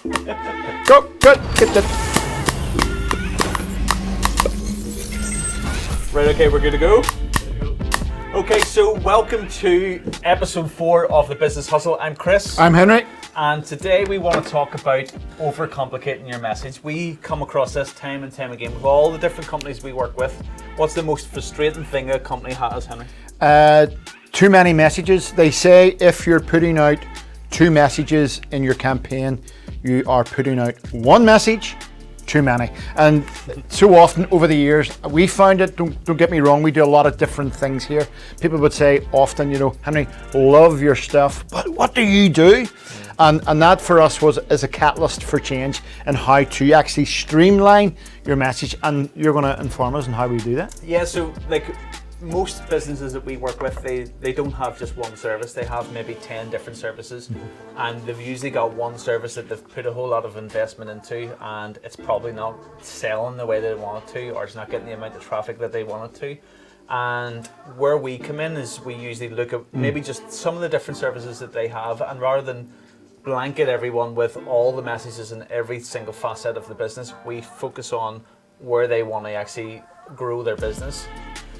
Go, good, get that. Right, okay, we're good to go. Okay, so welcome to episode 4 of The Business Hustle. I'm Chris. I'm Henry. And today we want to talk about overcomplicating your message. We come across this time and time again with all the different companies we work with. What's the most frustrating thing a company has, Henry? Too many messages. They say if you're putting out 2 messages in your campaign, you are putting out 1 message too many. And so often over the years, we found it, don't get me wrong, we do a lot of different things here. People would say often, Henry, love your stuff, but what do you do? And that for us is a catalyst for change and how to actually streamline your message. And you're going to inform us on how we do that? Yeah, so most businesses that we work with, they don't have just one service. They have maybe 10 different services, and they've usually got one service that they've put a whole lot of investment into, and it's probably not selling the way they want it to, or it's not getting the amount of traffic that they want it to. And where we come in is we usually look at maybe just some of the different services that they have, and rather than blanket everyone with all the messages in every single facet of the business, we focus on where they want to actually grow their business.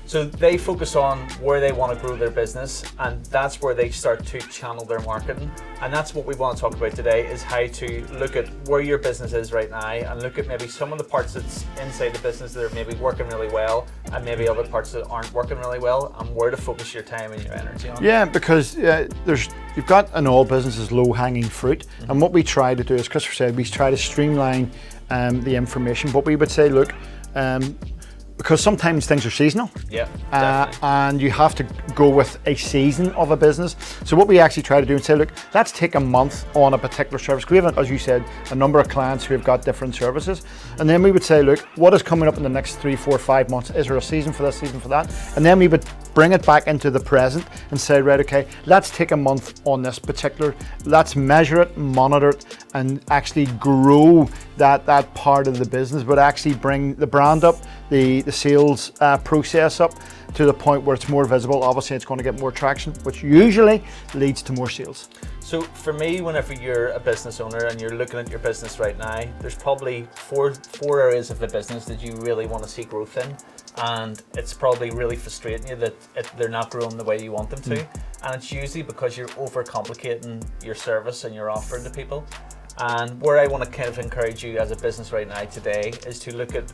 So they focus on where they want to grow their business, and that's where they start to channel their marketing. And that's what we want to talk about today, is how to look at where your business is right now and look at maybe some of the parts that's inside the business that are maybe working really well, and maybe other parts that aren't working really well, and where to focus your time and your energy on. Yeah, because you've got in all businesses low-hanging fruit, and what we try to do, as Christopher said, we try to streamline the information. But we would say, look, because sometimes things are seasonal, and you have to go with a season of a business. So what we actually try to do and say, look, let's take a month on a particular service. We have, as you said, a number of clients who have got different services, and then we would say, look, what is coming up in the next 3, 4, 5 months? Is there a season for this, season for that? And then we would bring it back into the present and say, right, okay, let's take a month on this particular, let's measure it, monitor it, and actually grow that part of the business, but actually bring the brand up, the sales process up to the point where it's more visible. Obviously, it's going to get more traction, which usually leads to more sales. So for me, whenever you're a business owner and you're looking at your business right now, there's probably four areas of the business that you really want to see growth in. And it's probably really frustrating you that they're not growing the way you want them to. And it's usually because you're overcomplicating your service and your offering to people. And where I want to kind of encourage you as a business right now today is to look at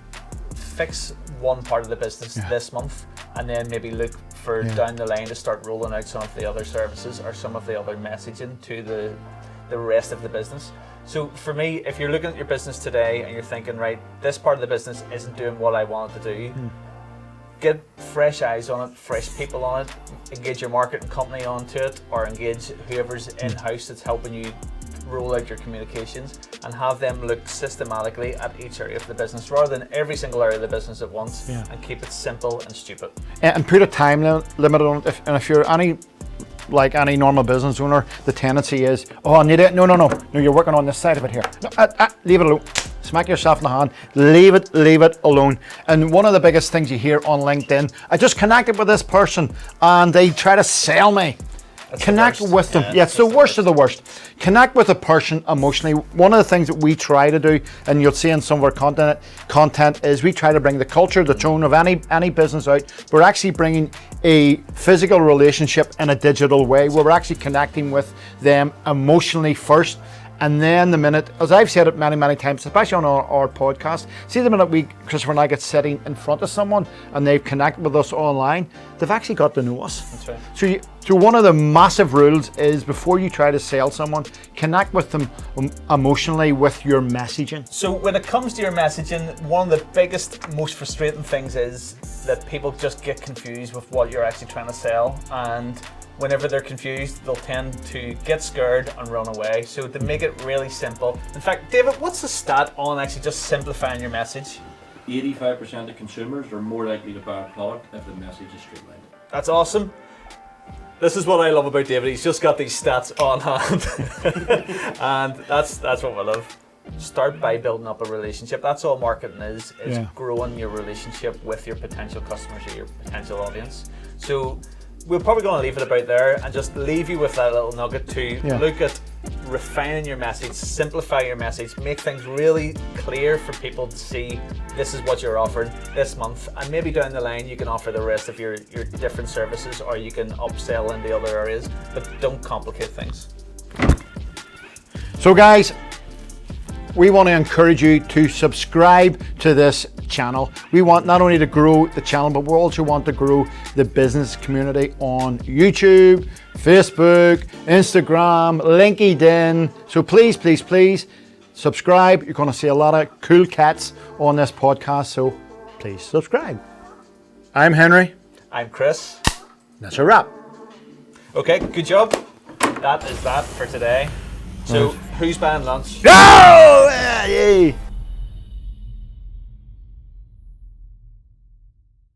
fix one part of the business this month, and then maybe look for down the line to start rolling out some of the other services or some of the other messaging to the rest of the business. So for me, if you're looking at your business today and you're thinking, right, this part of the business isn't doing what I want it to do, get fresh eyes on it, fresh people on it, engage your marketing company onto it, or engage whoever's in-house that's helping you roll out your communications, and have them look systematically at each area of the business rather than every single area of the business at once, and keep it simple and stupid. And put a time limit on it. If you're like any normal business owner, the tendency is, oh, I need it. No, you're working on this side of it here. No, leave it alone. Smack yourself in the hand. Leave it alone. And one of the biggest things you hear on LinkedIn, I just connected with this person and they try to sell me. Connect with them. Yeah, it's the worst of the worst. Connect with a person emotionally. One of the things that we try to do, and you'll see in some of our content is we try to bring the culture, the tone of any business out. We're actually bringing a physical relationship in a digital way, where we're actually connecting with them emotionally first. And then the minute, as I've said it many, many times, especially on our podcast, see the minute Christopher and I get sitting in front of someone and they've connected with us online, they've actually got to know us. That's right. So one of the massive rules is, before you try to sell someone, connect with them emotionally with your messaging. So when it comes to your messaging, one of the biggest, most frustrating things is that people just get confused with what you're actually trying to sell, and whenever they're confused, they'll tend to get scared and run away. So to make it really simple, in fact, David, what's the stat on actually just simplifying your message? 85% of consumers are more likely to buy a product if the message is streamlined. That's awesome. This is what I love about David. He's just got these stats on hand, and that's what we love. Start by building up a relationship. That's all marketing is growing your relationship with your potential customers or your potential audience. So we're probably going to leave it about there and just leave you with that little nugget to look at refining your message, simplify your message, make things really clear for people to see this is what you're offering this month, and maybe down the line you can offer the rest of your different services, or you can upsell into other areas, but don't complicate things. So guys, we want to encourage you to subscribe to this channel. We want not only to grow the channel, but we also want to grow the business community on YouTube, Facebook, Instagram, LinkedIn. So please, please, please subscribe. You're going to see a lot of cool cats on this podcast, so please subscribe. I'm Henry. I'm Chris. That's a wrap. Okay, good job. That is that for today. So, who's buying lunch? Go! Yay!